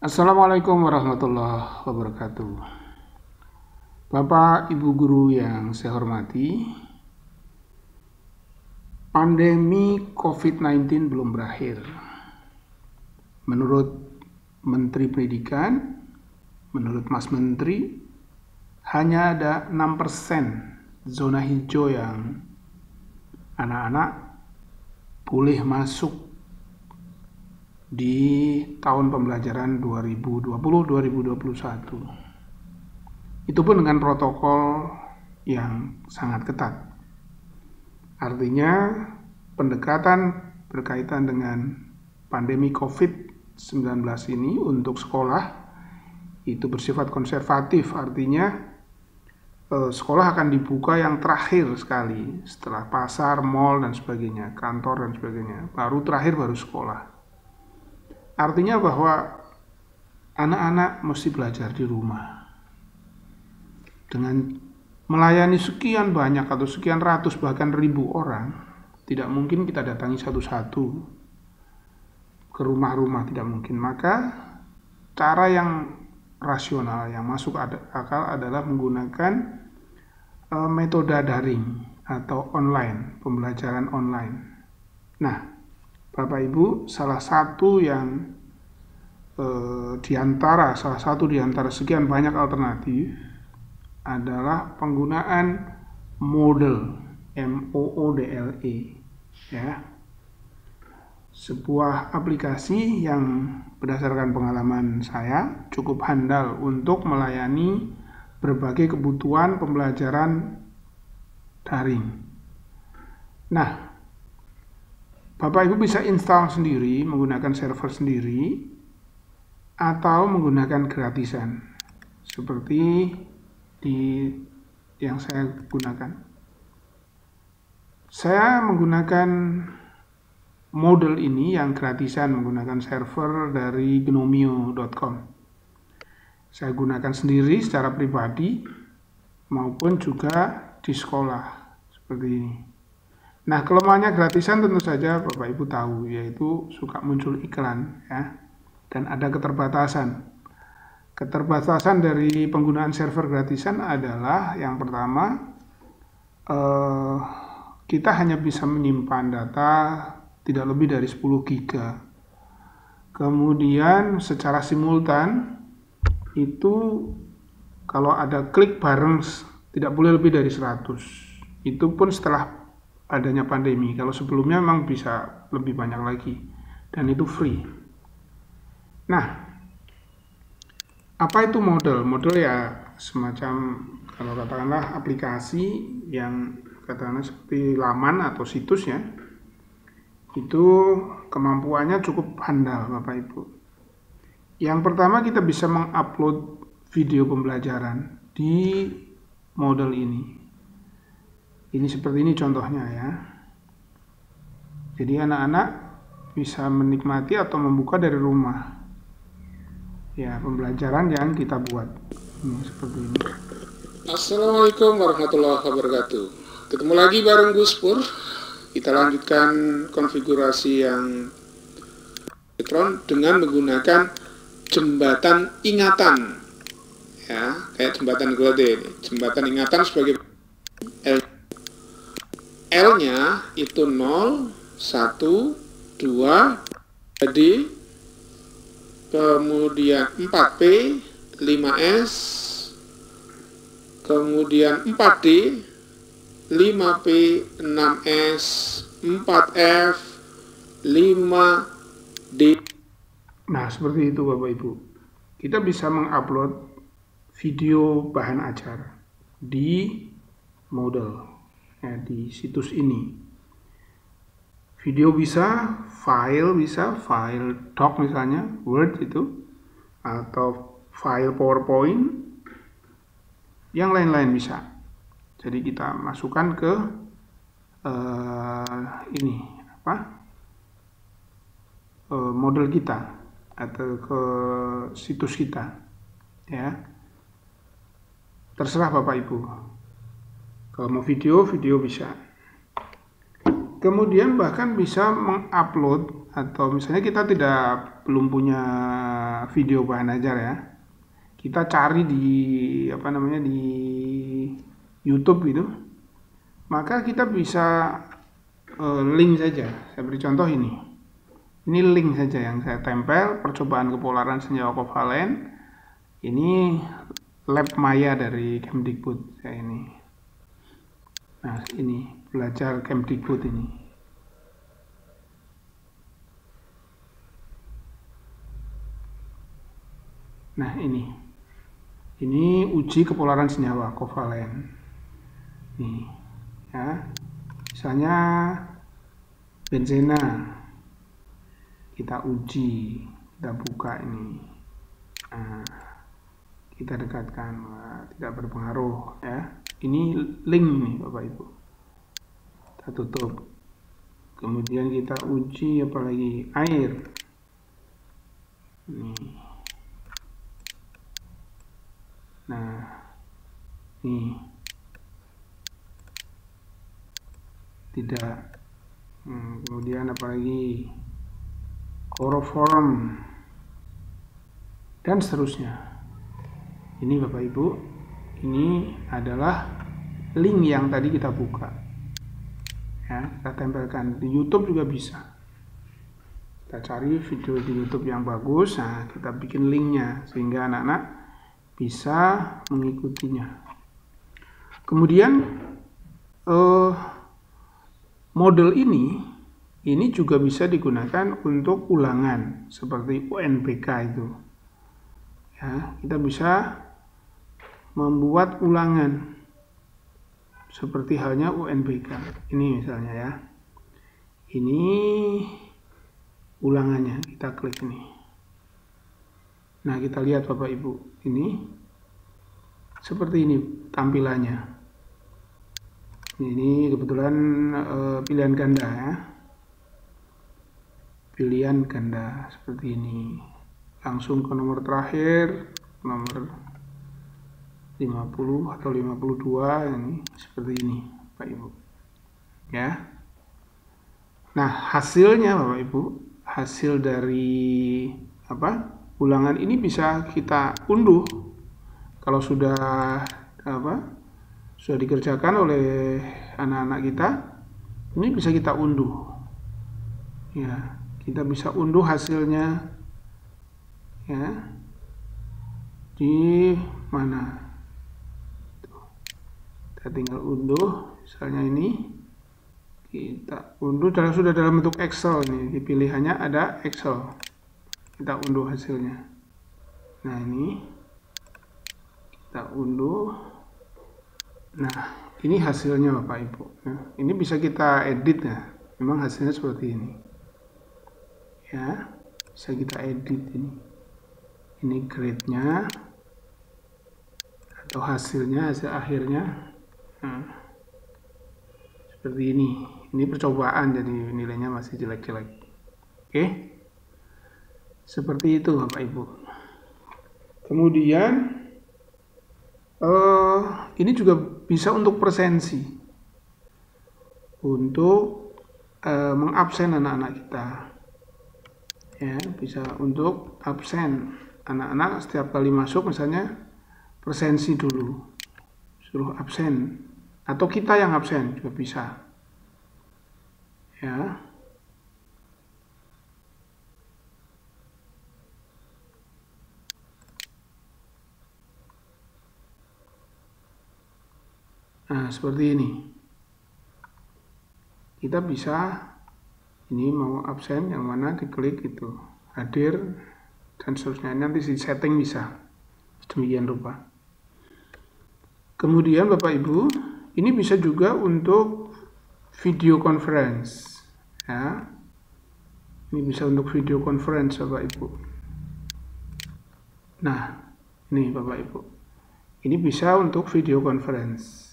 Assalamualaikum warahmatullahi wabarakatuh. Bapak Ibu guru yang saya hormati, pandemi COVID-19 belum berakhir. Menurut Menteri Pendidikan, menurut Mas Menteri, hanya ada 6% zona hijau yang anak-anak boleh masuk di tahun pembelajaran 2020-2021. Itu pun dengan protokol yang sangat ketat. Artinya pendekatan berkaitan dengan pandemi COVID-19 ini untuk sekolah itu bersifat konservatif, artinya sekolah akan dibuka yang terakhir sekali setelah pasar, mal dan sebagainya, kantor dan sebagainya. Baru sekolah. Artinya bahwa anak-anak mesti belajar di rumah. Dengan melayani sekian banyak atau sekian ratus bahkan ribu orang, tidak mungkin kita datangi satu-satu ke rumah-rumah, tidak mungkin. Maka cara yang rasional, yang masuk akal adalah menggunakan metode daring atau online, pembelajaran online. Nah, Bapak Ibu, salah satu di antara sekian banyak alternatif adalah penggunaan Moodle, MOODLE, ya. Sebuah aplikasi yang berdasarkan pengalaman saya cukup handal untuk melayani berbagai kebutuhan pembelajaran daring. Nah, Bapak Ibu bisa install sendiri menggunakan server sendiri atau menggunakan gratisan seperti yang saya gunakan. Saya menggunakan model ini yang gratisan menggunakan server dari gnomio.com. Saya gunakan sendiri secara pribadi maupun juga di sekolah seperti ini. Nah, kelemahannya gratisan tentu saja Bapak Ibu tahu, yaitu suka muncul iklan, ya, dan ada keterbatasan. Keterbatasan dari penggunaan server gratisan adalah yang pertama, kita hanya bisa menyimpan data tidak lebih dari 10 giga. Kemudian secara simultan itu kalau ada klik bareng tidak boleh lebih dari 100. Itu pun setelah adanya pandemi. Kalau sebelumnya memang bisa lebih banyak lagi, dan itu free. Nah, apa itu model? Model ya semacam, kalau katakanlah aplikasi yang katakanlah seperti laman atau situs, ya. Itu kemampuannya cukup handal Bapak Ibu. Yang pertama, kita bisa mengupload video pembelajaran di model ini. Ini seperti ini contohnya, ya. Jadi anak-anak bisa menikmati atau membuka dari rumah, ya, pembelajaran yang kita buat. Ini seperti ini. Assalamualaikum warahmatullahi wabarakatuh. Ketemu lagi bareng Gus Pur. Kita lanjutkan konfigurasi yang elektron dengan menggunakan jembatan ingatan, ya, kayak jembatan Glode ini. Jembatan ingatan sebagai L-nya itu 0, 1, 2, jadi kemudian 4P, 5S, kemudian 4D, 5P, 6S, 4F, 5D. Nah, seperti itu Bapak Ibu. Kita bisa mengupload video bahan ajar di Moodle, ya, di situs ini. Video bisa, file doc misalnya, Word itu, atau file PowerPoint, yang lain-lain bisa. Jadi kita masukkan ke model kita atau ke situs kita, ya. Terserah Bapak Ibu. Kalau mau video bisa. Kemudian bahkan bisa mengupload atau misalnya kita belum punya video bahan ajar ya, kita cari di di YouTube gitu, maka kita bisa link saja. Saya beri contoh ini. Ini link saja yang saya tempel, percobaan kepolaran senyawa kovalen. Ini lab maya dari Kemdikbud saya ini. Nah, ini belajar Kemdikbud ini. Nah, ini uji kepolaran senyawa kovalen. Nih, ya. Misalnya benzena. Kita uji, kita buka ini. Nah, kita dekatkan, tidak berpengaruh ya. Ini link nih Bapak Ibu. Kita tutup. Kemudian kita uji apalagi air. Nih. Nah, nih tidak. Kemudian apalagi chloroform dan seterusnya. Ini Bapak Ibu, ini adalah link yang tadi kita buka. Ya, kita tempelkan di YouTube juga bisa. Kita cari video di YouTube yang bagus, nah kita bikin linknya sehingga anak-anak bisa mengikutinya. Kemudian model ini juga bisa digunakan untuk ulangan seperti UNBK itu. Ya, kita bisa membuat ulangan seperti halnya UNBK. Ini misalnya ya. Ini ulangannya, kita klik ini. Nah, kita lihat Bapak Ibu, ini seperti ini tampilannya. Ini kebetulan pilihan ganda ya. Pilihan ganda seperti ini. Langsung ke nomor terakhir, nomor 50 atau 52, ini seperti ini Bapak Ibu. Ya. Nah, hasilnya Bapak Ibu, hasil dari ulangan ini bisa kita unduh. Kalau sudah sudah dikerjakan oleh anak-anak kita, ini bisa kita unduh. Ya, kita bisa unduh hasilnya ya. Di mana? Kita tinggal unduh, misalnya ini kita unduh sudah dalam bentuk Excel ini, pilihannya ada Excel. Kita unduh hasilnya. Nah, ini kita unduh. Nah, ini hasilnya Bapak Ibu. Nah, ini bisa kita edit ya. Memang hasilnya seperti ini. Ya, bisa kita edit ini. Ini grade-nya atau hasilnya, hasil akhirnya. Nah, seperti ini. Ini percobaan, jadi nilainya masih jelek-jelek. Oke. Seperti itu Bapak Ibu. Kemudian ini juga bisa untuk presensi, untuk mengabsen anak-anak kita. Ya, bisa untuk absen anak-anak setiap kali masuk, misalnya presensi dulu, suruh absen, atau kita yang absen juga bisa. Ya. Nah, seperti ini. Kita bisa, ini mau absen, yang mana diklik itu, hadir, dan seterusnya. Nanti di setting bisa. Demikian rupa. Kemudian Bapak Ibu, ini bisa juga untuk video conference. Ya. Ini bisa untuk video conference Bapak Ibu. Nah, ini Bapak Ibu. Ini bisa untuk video conference.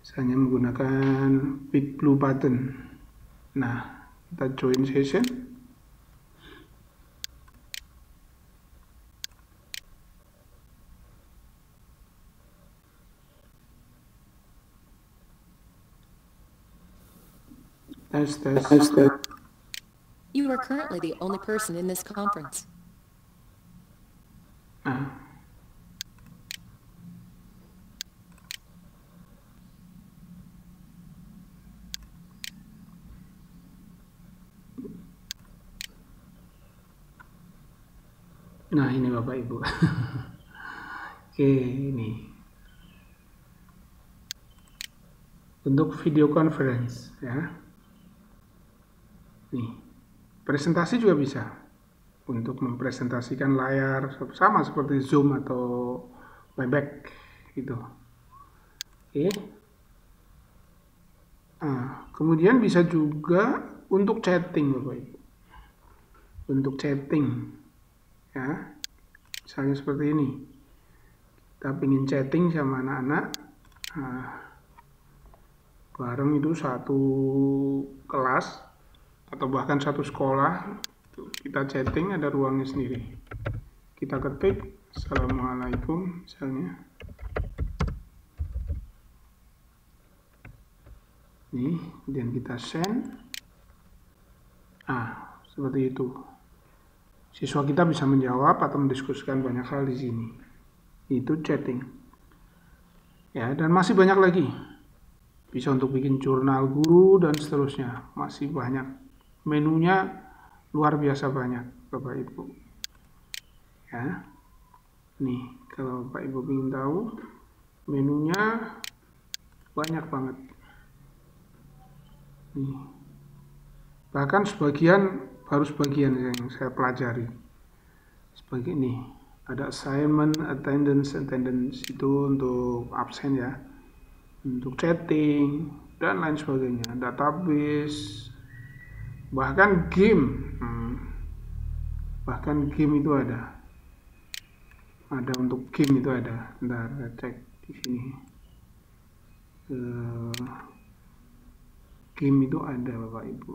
Misalnya menggunakan big blue button. Nah, kita join session. Tes. You are currently the only person in this conference. Nah, ini Bapak Ibu. Oke, ini untuk video conference ya. Nih, presentasi juga bisa untuk mempresentasikan layar sama seperti Zoom atau Webex gitu. Oke. Nah, kemudian bisa juga untuk chatting Bapak Ibu. Untuk chatting ya. Misalnya seperti ini. Kita ingin chatting sama anak-anak. Bareng itu satu kelas atau bahkan satu sekolah, kita chatting ada ruangnya sendiri. Kita ketik Assalamualaikum misalnya. Nih, kemudian kita send. Seperti itu. Siswa kita bisa menjawab atau mendiskusikan banyak hal di sini. Itu chatting. Ya, dan masih banyak lagi. Bisa untuk bikin jurnal guru dan seterusnya. Masih banyak. Menunya luar biasa banyak, Bapak Ibu. Ya. Nih, kalau Bapak Ibu ingin tahu, menunya banyak banget. Nih. Bahkan baru sebagian yang saya pelajari. Sebagai ini, ada assignment, attendance itu untuk absen ya. Untuk chatting dan lain sebagainya, database, bahkan game itu ada untuk game itu ada. Bentar, saya cek di sini. Game itu ada Bapak Ibu.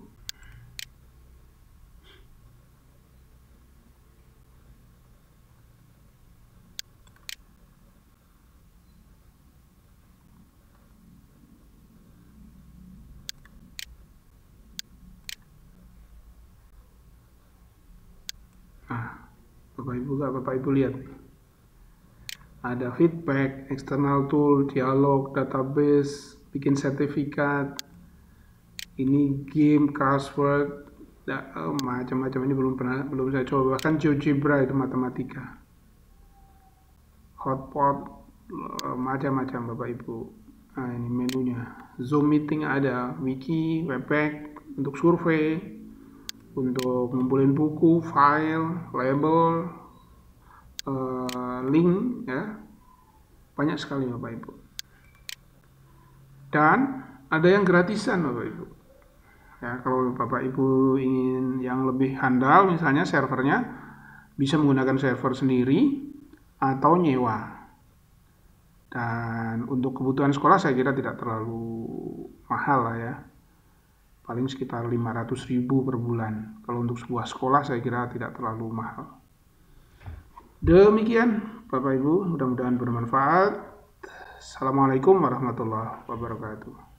Bapak Ibu lihat. Ada feedback, external tool, dialog, database, bikin sertifikat. Ini game, crossword, macam-macam. Ini belum saya coba. Bahkan GeoGebra itu matematika. Hotpot, macam-macam Bapak Ibu. Nah, ini menunya. Zoom meeting ada, wiki, Webex untuk survei, untuk ngumpulin buku, file, label, link ya. Banyak sekali Bapak Ibu. Dan ada yang gratisan Bapak Ibu. Ya, kalau Bapak Ibu ingin yang lebih handal, misalnya servernya bisa menggunakan server sendiri atau nyewa. Dan untuk kebutuhan sekolah saya kira tidak terlalu mahal lah ya. Paling sekitar 500.000 per bulan. Kalau untuk sebuah sekolah saya kira tidak terlalu mahal. Demikian Bapak Ibu, mudah-mudahan bermanfaat. Assalamualaikum warahmatullahi wabarakatuh.